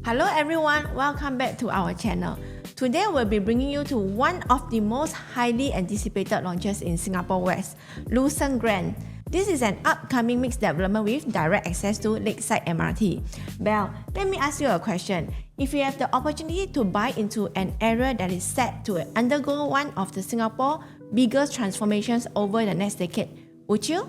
Hello everyone, welcome back to our channel. Today we'll be bringing you to one of the most highly anticipated launches in Singapore West, Lucerne Grand. This is an upcoming mixed development with direct access to Lakeside MRT. Belle, let me ask you a question. If you have the opportunity to buy into an area that is set to undergo one of the Singapore's biggest transformations over the next decade, would you?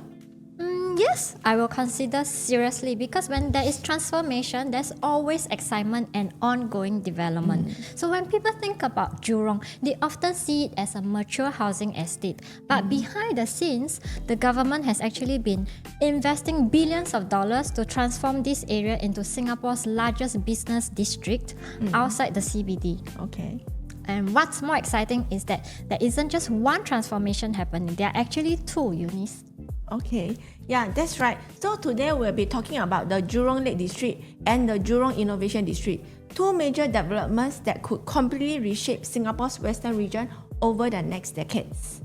Yes, I will consider seriously because when there is transformation, there's always excitement and ongoing development. So when people think about Jurong, they often see it as a mature housing estate. But behind the scenes, the government has actually been investing billions of dollars to transform this area into Singapore's largest business district outside the CBD. Okay. And what's more exciting is that there isn't just one transformation happening, there are actually two, Eunice. Okay, yeah, that's right. So today we'll be talking about the Jurong Lake District and the Jurong Innovation District, two major developments that could completely reshape Singapore's western region over the next decades.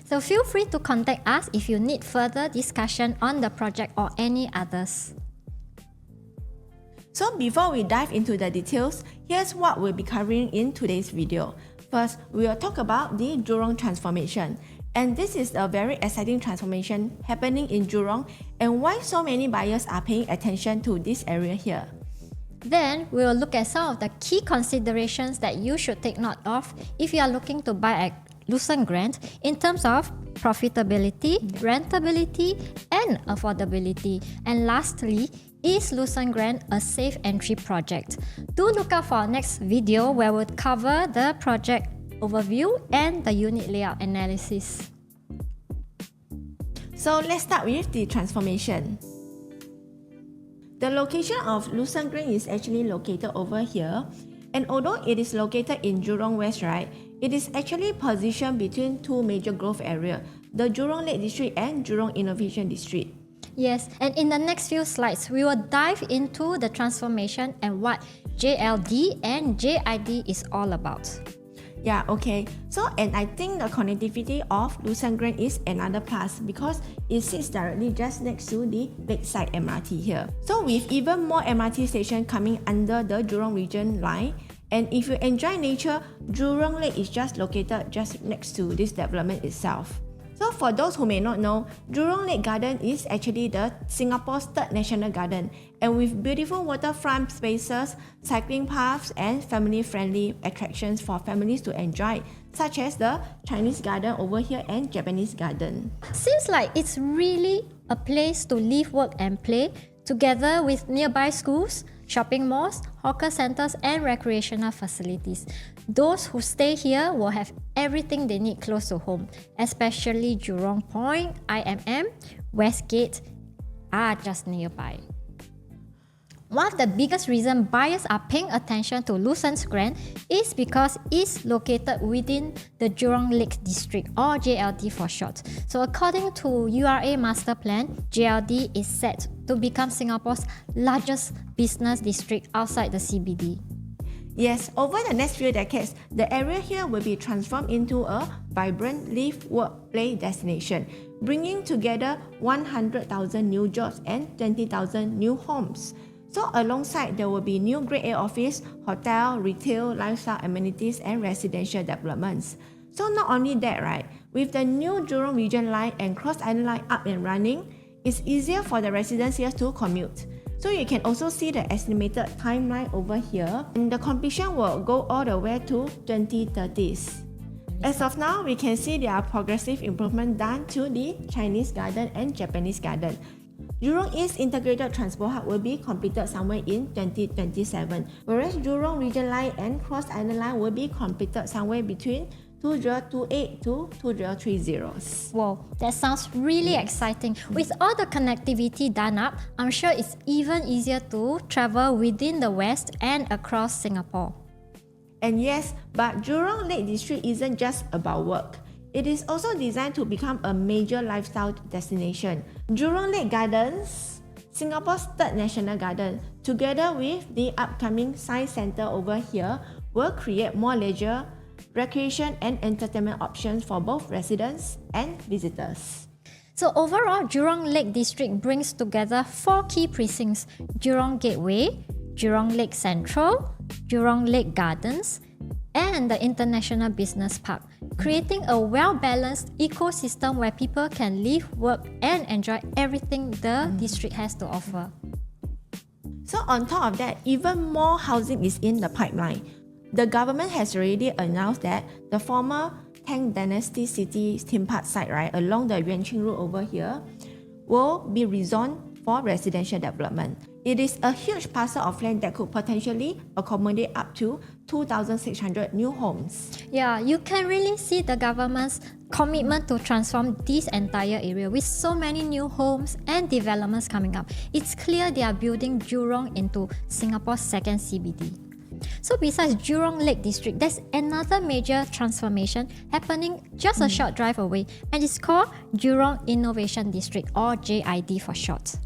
So feel free to contact us if you need further discussion on the project or any others. So before we dive into the details, here's what we'll be covering in today's video. First, we will talk about the Jurong transformation. And this is a very exciting transformation happening in Jurong and why so many buyers are paying attention to this area here. Then, we will look at some of the key considerations that you should take note of if you are looking to buy at Lucerne Grand in terms of profitability, rentability, and affordability. And lastly, is Lucerne Grand a safe entry project? Do look out for our next video where we'll cover the project overview and the unit layout analysis. So let's start with the transformation. The location of Lucerne Grand is actually located over here, and although it is located in Jurong West, right, it is actually positioned between two major growth areas, the Jurong Lake District and Jurong Innovation District. Yes, and in the next few slides, we will dive into the transformation and what JLD and JID is all about. Yeah, okay. So, and I think the connectivity of Lucerne Grand is another plus because it sits directly just next to the Lakeside MRT here. So with even more MRT stations coming under the Jurong region line, and if you enjoy nature, Jurong Lake is just located just next to this development itself. So for those who may not know, Jurong Lake Garden is actually the Singapore's third national garden, and with beautiful waterfront spaces, cycling paths, and family-friendly attractions for families to enjoy, such as the Chinese garden over here and Japanese garden. Seems like it's really a place to live, work, and play, together with nearby schools, shopping malls, hawker centers, and recreational facilities. Those who stay here will have everything they need close to home, especially Jurong Point, IMM, Westgate are just nearby. One of the biggest reasons buyers are paying attention to Lucerne Grand is because it's located within the Jurong Lake District, or JLD for short. So according to URA Master Plan, JLD is set to become Singapore's largest business district outside the CBD. Yes, over the next few decades, the area here will be transformed into a vibrant live, work, play destination, bringing together 100,000 new jobs and 20,000 new homes. So alongside, there will be new Grade A office, hotel, retail, lifestyle amenities, and residential developments. So not only that, right, with the new Jurong Region Line and Cross Island Line up and running, it's easier for the residents here to commute. So you can also see the estimated timeline over here, and the completion will go all the way to 2030s. As of now, we can see there are progressive improvements done to the Chinese garden and Japanese garden. Jurong East Integrated Transport Hub will be completed somewhere in 2027, whereas Jurong Region Line and Cross Island Line will be completed somewhere between 2028 to 2030. Wow, that sounds really exciting. With all the connectivity done up, I'm sure it's even easier to travel within the West and across Singapore. And yes, but Jurong Lake District isn't just about work. It is also designed to become a major lifestyle destination. Jurong Lake Gardens, Singapore's third national garden, together with the upcoming Science Centre over here, will create more leisure, recreation, and entertainment options for both residents and visitors. So overall, Jurong Lake District brings together 4 key precincts: Jurong Gateway, Jurong Lake Central, Jurong Lake Gardens, and the International Business Park, creating a well-balanced ecosystem where people can live, work, and enjoy everything the district has to offer. So on top of that, even more housing is in the pipeline. The government has already announced that the former Tang Dynasty City theme park site, right, along the Yuanqing Road over here, will be rezoned for residential development. It is a huge parcel of land that could potentially accommodate up to 2,600 new homes. Yeah, you can really see the government's commitment to transform this entire area with so many new homes and developments coming up. It's clear they are building Jurong into Singapore's second CBD. So besides Jurong Lake District, there's another major transformation happening just a short drive away, and it's called Jurong Innovation District, or JID for short.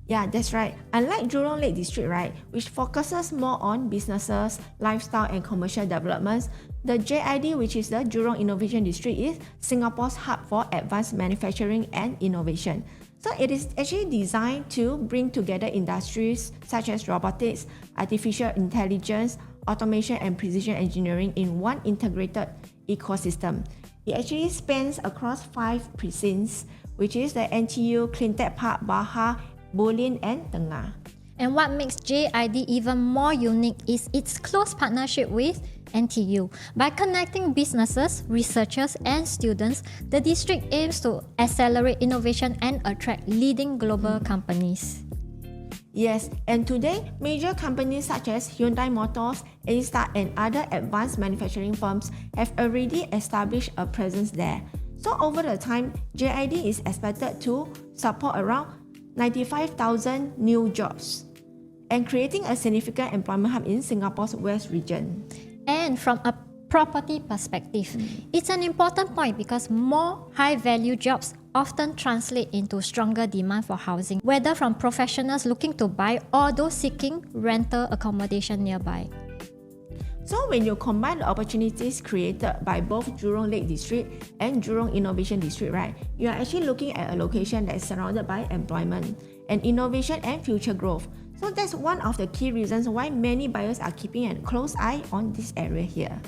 Yeah, that's right. Unlike Jurong Lake District, right, which focuses more on businesses, lifestyle and commercial developments, the JID, which is the Jurong Innovation District, is Singapore's hub for advanced manufacturing and innovation. So it is actually designed to bring together industries such as robotics, artificial intelligence, automation and precision engineering in one integrated ecosystem. It actually spans across 5 precincts, which is the NTU, Cleantech Park, Baha, Bolin and Tengah. And what makes JID even more unique is its close partnership with NTU. By connecting businesses, researchers, and students, the district aims to accelerate innovation and attract leading global companies. Yes, and today, major companies such as Hyundai Motors, A-Star, and other advanced manufacturing firms have already established a presence there. So over the time, JID is expected to support around 95,000 new jobs and creating a significant employment hub in Singapore's West region. And from a property perspective, it's an important point because more high-value jobs often translate into stronger demand for housing, whether from professionals looking to buy or those seeking rental accommodation nearby. So when you combine the opportunities created by both Jurong Lake District and Jurong Innovation District, right, you are actually looking at a location that is surrounded by employment and innovation and future growth. So that's one of the key reasons why many buyers are keeping a close eye on this area here.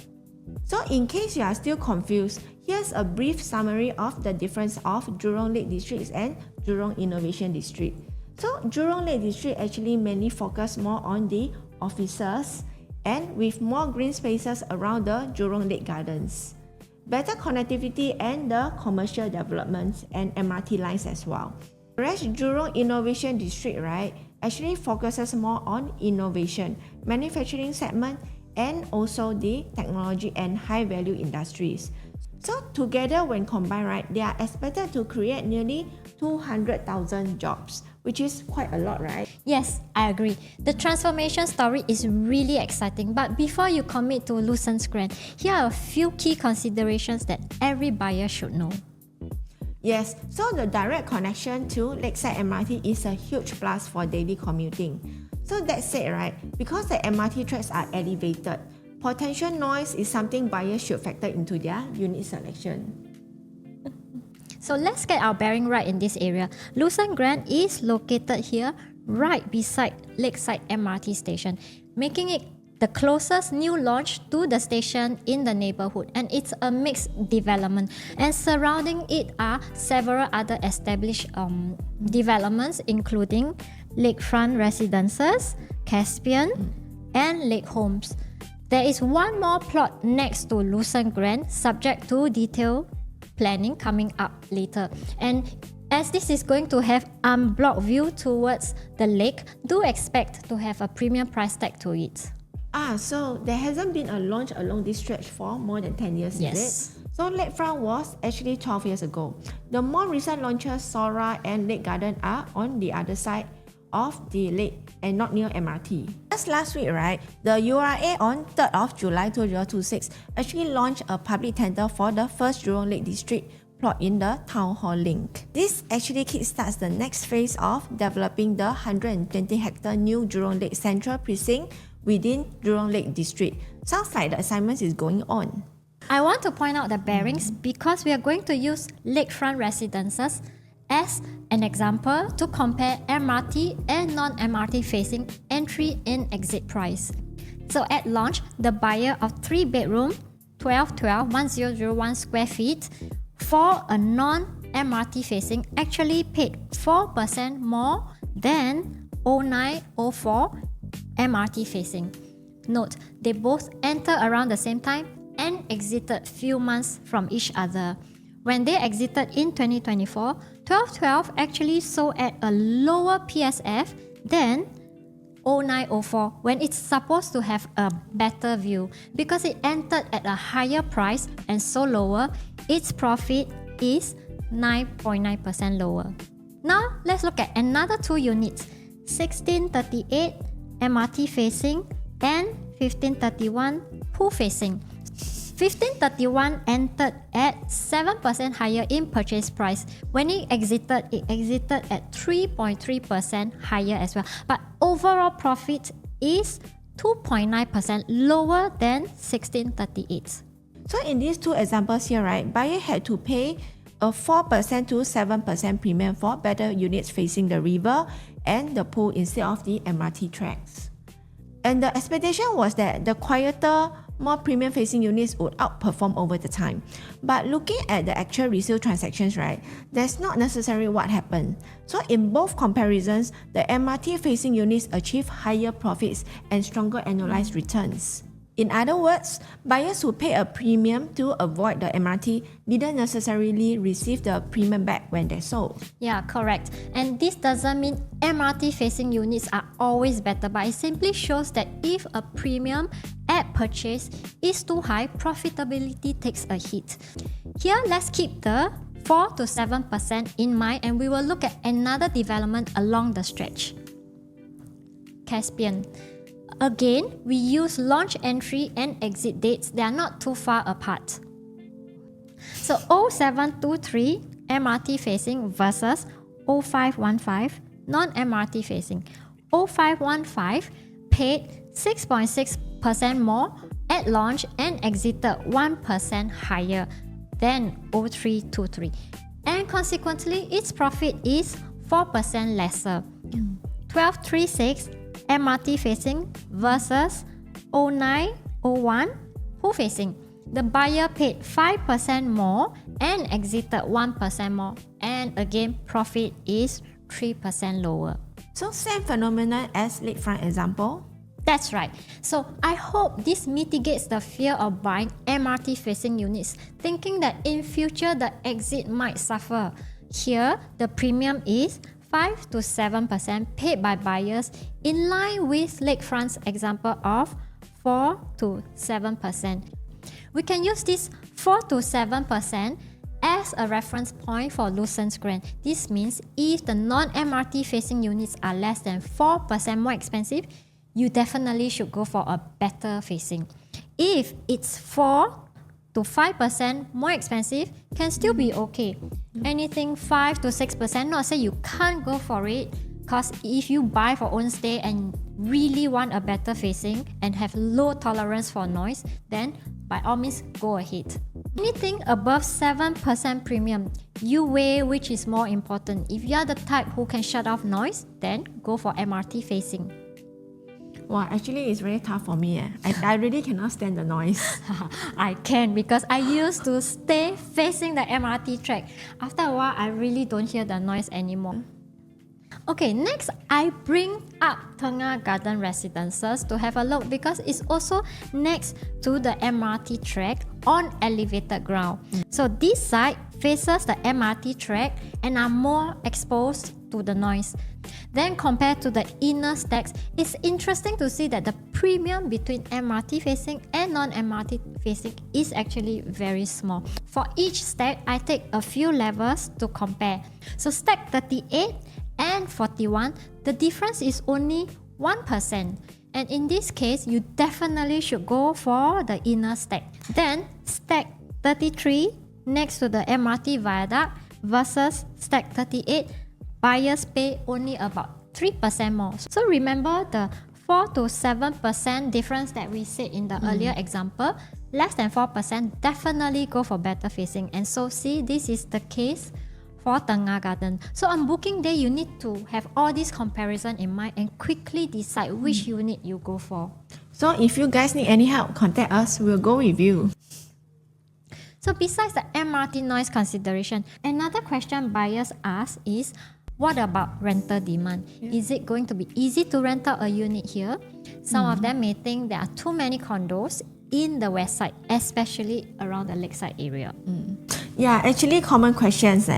So in case you are still confused, here's a brief summary of the difference of Jurong Lake District and Jurong Innovation District. So Jurong Lake District actually mainly focus more on the offices and with more green spaces around the Jurong Lake Gardens, better connectivity and the commercial developments and MRT lines as well. Whereas Jurong Innovation District, right, actually focuses more on innovation, manufacturing segment, and also the technology and high-value industries. So together when combined, right, they are expected to create nearly 200,000 jobs, which is quite a lot, right? Yes, I agree. The transformation story is really exciting, but before you commit to Lucerne Grand, here are a few key considerations that every buyer should know. Yes, so the direct connection to Lakeside MRT is a huge plus for daily commuting. So that said, right, because the MRT tracks are elevated, potential noise is something buyers should factor into their unit selection. So let's get our bearing right in this area. Lucerne Grand is located here right beside Lakeside MRT station, making it the closest new launch to the station in the neighborhood, and it's a mixed development. And surrounding it are several other established developments, including lakefront residences, Caspian, and lake homes. There is one more plot next to Lucerne Grand, subject to detailed planning coming up later. And as this is going to have unblocked view towards the lake, do expect to have a premium price tag to it. So there hasn't been a launch along this stretch for more than 10 years, Yes. is it? So Lakefront was actually 12 years ago. The more recent launches, Sora and Lake Garden, are on the other side of the lake and not near MRT. Just last week, right, the URA on 3rd of July 2026 actually launched a public tender for the first Jurong Lake District plot in the Town Hall Link. This actually kickstarts the next phase of developing the 120-hectare new Jurong Lake Central Precinct within Jurong Lake District. Sounds like the assignment is going on. I want to point out the bearings because we are going to use lakefront residences as an example to compare MRT and non-MRT facing entry and exit price. So at launch, the buyer of 3-bedroom, 1001 square feet for a non-MRT facing actually paid 4% more than 0904 MRT facing. Note, they both entered around the same time and exited few months from each other. When they exited in 2024, 1212 actually sold at a lower PSF than 0904 when it's supposed to have a better view. Because it entered at a higher price and so lower, its profit is 9.9% lower. Now let's look at another two units, 1638 MRT facing and 1531 pool facing. 1531 entered at 7% higher in purchase price. When it exited at 3.3% higher as well. But overall profit is 2.9% lower than 1638. So in these two examples here, right, buyer had to pay a 4% to 7% premium for better units facing the river and the pool instead of the MRT tracks. And the expectation was that the quieter, more premium facing units would outperform over the time. But looking at the actual resale transactions, right, that's not necessarily what happened. So in both comparisons, the MRT facing units achieve higher profits and stronger annualized returns. In other words, buyers who pay a premium to avoid the MRT didn't necessarily receive the premium back when they sold. Yeah, correct. And this doesn't mean MRT facing units are always better, but it simply shows that if a premium at purchase is too high, profitability takes a hit. Here, let's keep the 4 to 7% in mind and we will look at another development along the stretch. Caspian. Again, we use launch entry and exit dates. They are not too far apart. So 0723 MRT facing versus 0515 non-MRT facing. 0515 paid 6.6% more at launch and exited 1% higher than 0323. And consequently, its profit is 4% lesser. 1236 MRT facing versus 0901 pool facing. The buyer paid 5% more and exited 1% more. And again, profit is 3% lower. So same phenomenon as lakefront example? That's right. So I hope this mitigates the fear of buying MRT facing units, thinking that in future the exit might suffer. Here, the premium is 5 to 7% paid by buyers in line with lakefront's example of 4 to 7%. We can use this 4 to 7% as a reference point for Lucerne Grand. This means if the non-MRT facing units are less than 4% more expensive, you definitely should go for a better facing. If it's 4 to 5% more expensive, can still be okay. Anything 5 to 6%, not say you can't go for it, because if you buy for own stay and really want a better facing and have low tolerance for noise, then by all means go ahead. Anything above 7% premium, you weigh which is more important. If you are the type who can shut off noise, then go for MRT facing. Wow, actually it's very tough for me. I really cannot stand the noise. I can, because I used to stay facing the MRT track. After a while, I really don't hear the noise anymore. Okay, next I bring up Tengah Garden Residences to have a look because it's also next to the MRT track on elevated ground. So this side faces the MRT track and are more exposed to the noise. Then compared to the inner stacks, it's interesting to see that the premium between MRT facing and non-MRT facing is actually very small. For each stack, I take a few levels to compare. So stack 38 and 41, the difference is only 1%. And in this case, you definitely should go for the inner stack. Then stack 33 next to the MRT viaduct versus stack 38, buyers pay only about 3% more. So remember the 4 to 7% difference that we said in the earlier example, less than 4%, definitely go for better facing. And so see, this is the case for Tengah Garden. So on booking day, you need to have all these comparison in mind and quickly decide which unit you go for. So if you guys need any help, contact us, we'll go with you. So besides the MRT noise consideration, another question buyers ask is, what about rental demand? Is it going to be easy to rent out a unit here? Some of them may think there are too many condos in the west side, especially around the Lakeside area. Yeah, actually common questions.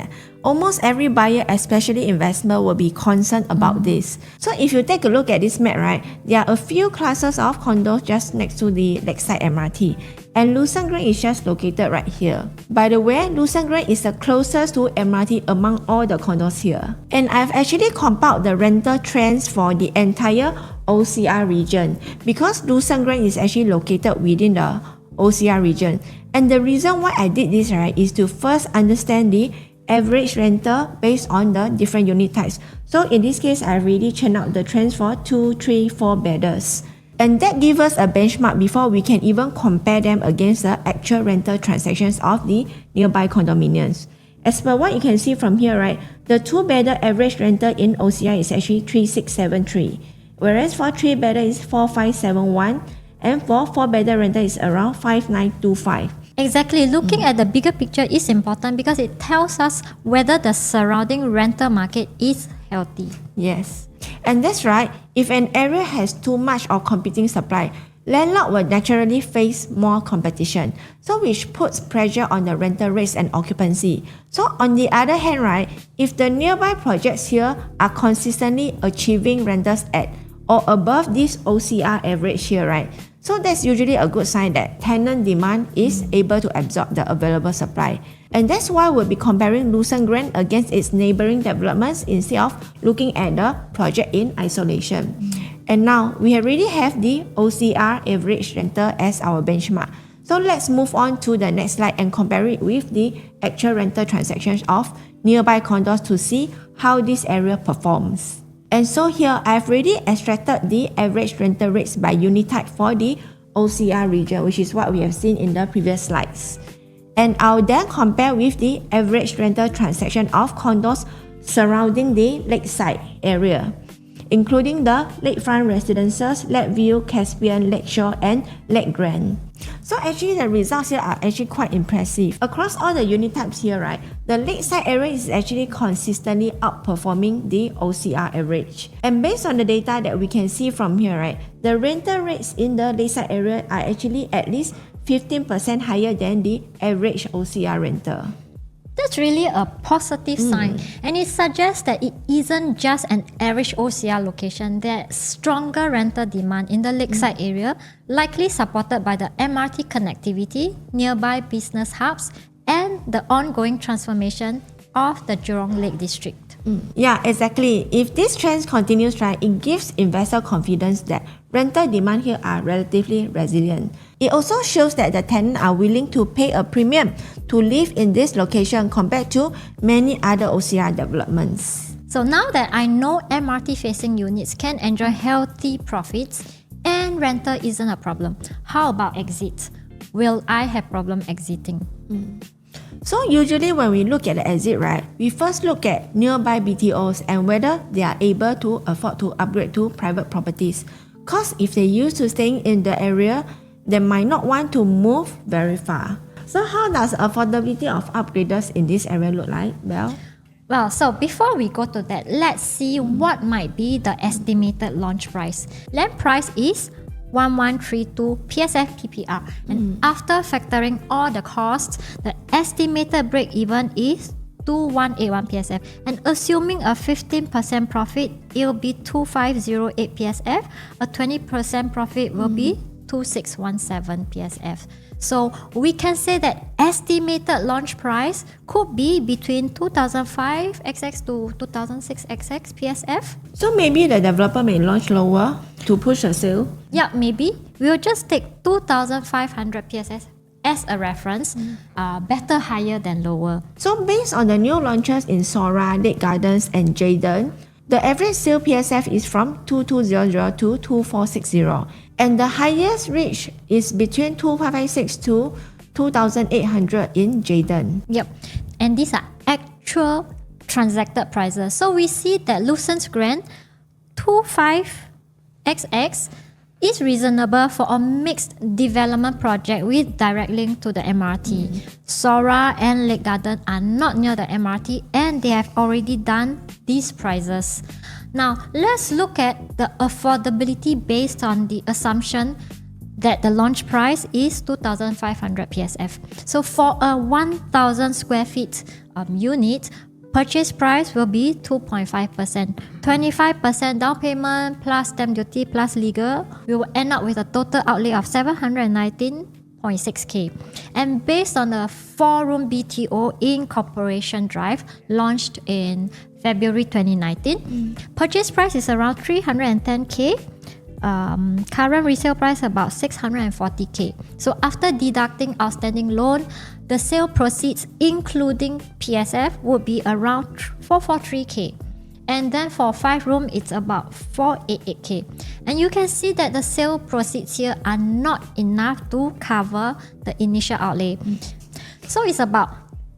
Almost every buyer, especially investor, will be concerned about this. So if you take a look at this map, right, there are a few classes of condos just next to the Lakeside MRT. And Lucerne Grand is just located right here. By the way, Lucerne Grand is the closest to MRT among all the condos here. And I've actually compiled the rental trends for the entire OCR region because Lucerne Grand is actually located within the OCR region. And the reason why I did this, right, is to first understand the average rental based on the different unit types. So in this case, I really churned out the trends for 2, 3, 4 bedders. And that gives us a benchmark before we can even compare them against the actual rental transactions of the nearby condominiums. As per what you can see from here, right, the 2-bedder average rental in OCR is actually 3673, whereas for 3-bedder is 4571, and for 4-bedder rental is around 5925. Exactly. Looking at the bigger picture is important because it tells us whether the surrounding rental market is healthy. Yes. And that's right, if an area has too much of competing supply, landlord will naturally face more competition, so which puts pressure on the rental rates and occupancy. So on the other hand, right, if the nearby projects here are consistently achieving rentals at or above this OCR average here, right, so that's usually a good sign that tenant demand is able to absorb the available supply. And that's why we'll be comparing Lucerne Grand against its neighboring developments instead of looking at the project in isolation. And now, we already have the OCR average rental as our benchmark. So let's move on to the next slide and compare it with the actual rental transactions of nearby condos to see how this area performs. And so here, I've already extracted the average rental rates by unit type for the OCR region, which is what we have seen in the previous slides. And I'll then compare with the average rental transaction of condos surrounding the lakeside area, including the lakefront residences, Lakeview, Caspian, Lakeshore, and Lake Grand. So actually the results here are actually quite impressive. Across all the unit types here, right, the lakeside area is actually consistently outperforming the OCR average. And based on the data that we can see from here, right, the rental rates in the lakeside area are actually at least 15% higher than the average OCR rental. That's really a positive sign, and it suggests that it isn't just an average OCR location. There's stronger rental demand in the lakeside area, likely supported by the MRT connectivity, nearby business hubs, and the ongoing transformation of the Jurong Lake District. Yeah, exactly. If this trend continues, right, it gives investor confidence that rental demand here are relatively resilient. It also shows that the tenants are willing to pay a premium to live in this location compared to many other OCR developments. So now that I know MRT-facing units can enjoy healthy profits and rental isn't a problem, how about exits? Will I have problem exiting? So usually when we look at the exit, right, we first look at nearby BTOs and whether they are able to afford to upgrade to private properties. Because if they're used to staying in the area, they might not want to move very far. So how does affordability of upgraders in this area look like, Belle? Well, so before we go to that, let's see what might be the estimated launch price. Land price is 1132 PSF PPR, and after factoring all the costs, the estimated break-even is 2181 PSF, and assuming a 15% profit, it will be 2508 PSF. A 20% profit will be 2617 PSF. So we can say that estimated launch price could be between 2005 XX to 2006 XX PSF. So maybe the developer may launch lower to push a sale. Yeah, maybe. We'll just take 2500 PSF as a reference, better higher than lower. So based on the new launches in Sora, Lake Gardens and Jayden, the average sale PSF is from 2200 to 2460. And the highest reach is between 2556 to 2800 in Jayden. Yep. And these are actual transacted prices. So we see that Lucerne Grand 25XX is reasonable for a mixed development project with direct link to the MRT. Sora and Lake Garden are not near the MRT and they have already done these prices. Now, let's look at the affordability based on the assumption that the launch price is 2,500 PSF. So for a 1,000 square feet unit, purchase price will be 2.5%. 25% down payment plus stamp duty plus legal, we will end up with a total outlay of 719.6K. And based on the 4-room BTO in Corporation Drive, launched in February 2019, purchase price is around 310K. Current resale price about 640K. So after deducting outstanding loan, the sale proceeds including PSF would be around 443K. And then for 5-room, it's about 488K. And you can see that the sale proceeds here are not enough to cover the initial outlay. So it's about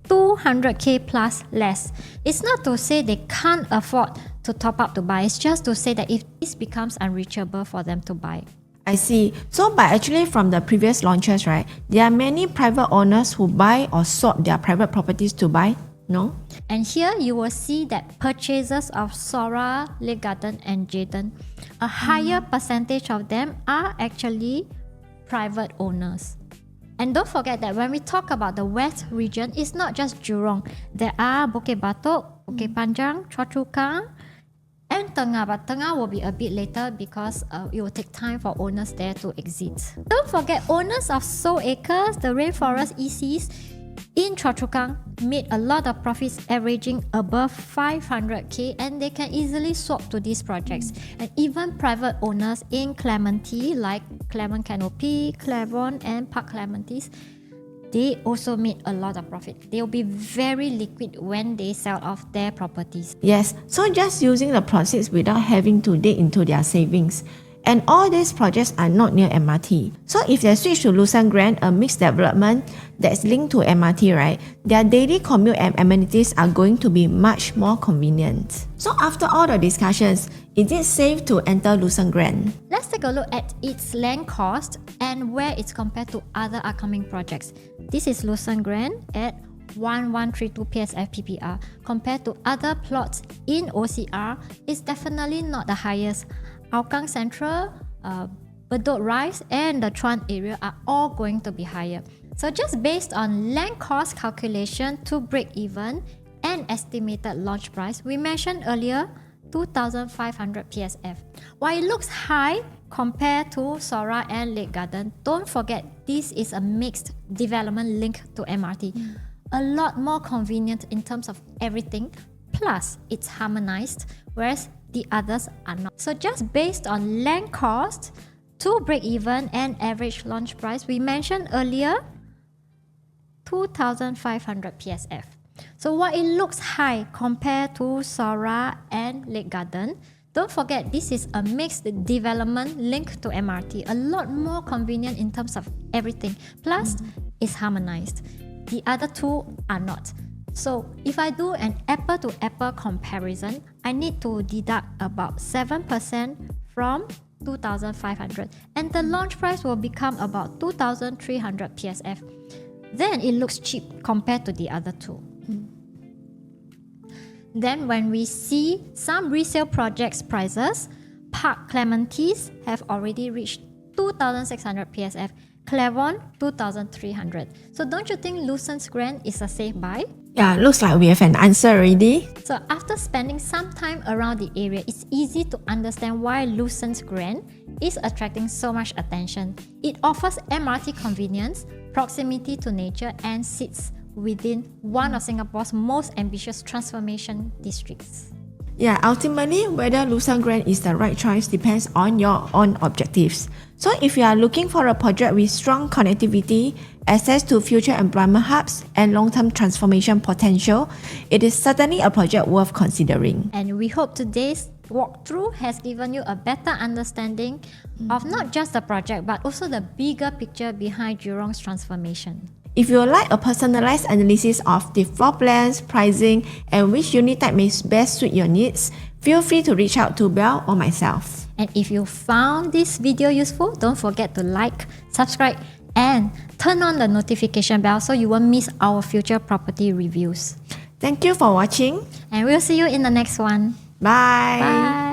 200K plus less. It's not to say they can't afford to top up to buy. It's just to say that if this becomes unreachable for them to buy. I see. So, but actually from the previous launches, right, there are many private owners who buy or sold their private properties to buy, no? And here you will see that purchases of Sora, Lake Garden and Jayden, a higher percentage of them are actually private owners. And don't forget that when we talk about the West region, it's not just Jurong. There are Bukit Batok, Bukit Panjang, Choa Chu Kang, and Tengah. But Tengah will be a bit later because it will take time for owners there to exit. Don't forget, owners of Soul Acres, the Rainforest ECs in Choa Chu Kang made a lot of profits averaging above 500K, and they can easily swap to these projects. And even private owners in Clementi like Clement Canopy, Clavon and Park Clementis, they also made a lot of profit. They will be very liquid when they sell off their properties. Yes, so just using the proceeds without having to dig into their savings. And all these projects are not near MRT. So if they switch to Lucerne Grand, a mixed development that's linked to MRT, right, their daily commute and amenities are going to be much more convenient. So after all the discussions, is it safe to enter Lucerne Grand? Let's take a look at its land cost and where it's compared to other upcoming projects. This is Lucerne Grand at 1132 PSF PPR. Compared to other plots in OCR, it's definitely not the highest. Hougang Central, Bedok Rise and the Chuan area are all going to be higher. So just based on land cost calculation to break even and estimated launch price, we mentioned earlier 2,500 PSF. While it looks high compared to Sora and Lake Garden, don't forget this is a mixed development linked to MRT. A lot more convenient in terms of everything, plus it's harmonized, whereas the others are not. So just based on land cost to break even and average launch price, we mentioned earlier 2,500 PSF. So while it looks high compared to Sora and Lake Garden, don't forget this is a mixed development linked to MRT. A lot more convenient in terms of everything. Plus, it's harmonized. The other two are not. So if I do an apple-to-apple comparison, I need to deduct about 7% from 2,500 and the launch price will become about 2,300 PSF. Then it looks cheap compared to the other two. Then when we see some resale projects prices, Park Clementis have already reached 2,600 PSF, Clavon 2,300. So don't you think Lucerne Grand is a safe buy? Yeah, looks like we have an answer already. So after spending some time around the area, it's easy to understand why Lucerne Grand is attracting so much attention. It offers MRT convenience, proximity to nature, and sits within one of Singapore's most ambitious transformation districts. Yeah, ultimately, whether Lucerne Grand is the right choice depends on your own objectives. So if you are looking for a project with strong connectivity, access to future employment hubs, and long-term transformation potential, it is certainly a project worth considering. And we hope today's walkthrough has given you a better understanding of not just the project, but also the bigger picture behind Jurong's transformation. If you would like a personalized analysis of the floor plans, pricing, and which unit type may best suit your needs, feel free to reach out to Belle or myself. And if you found this video useful, don't forget to like, subscribe, and turn on the notification bell so you won't miss our future property reviews. Thank you for watching. And we'll see you in the next one. Bye. Bye.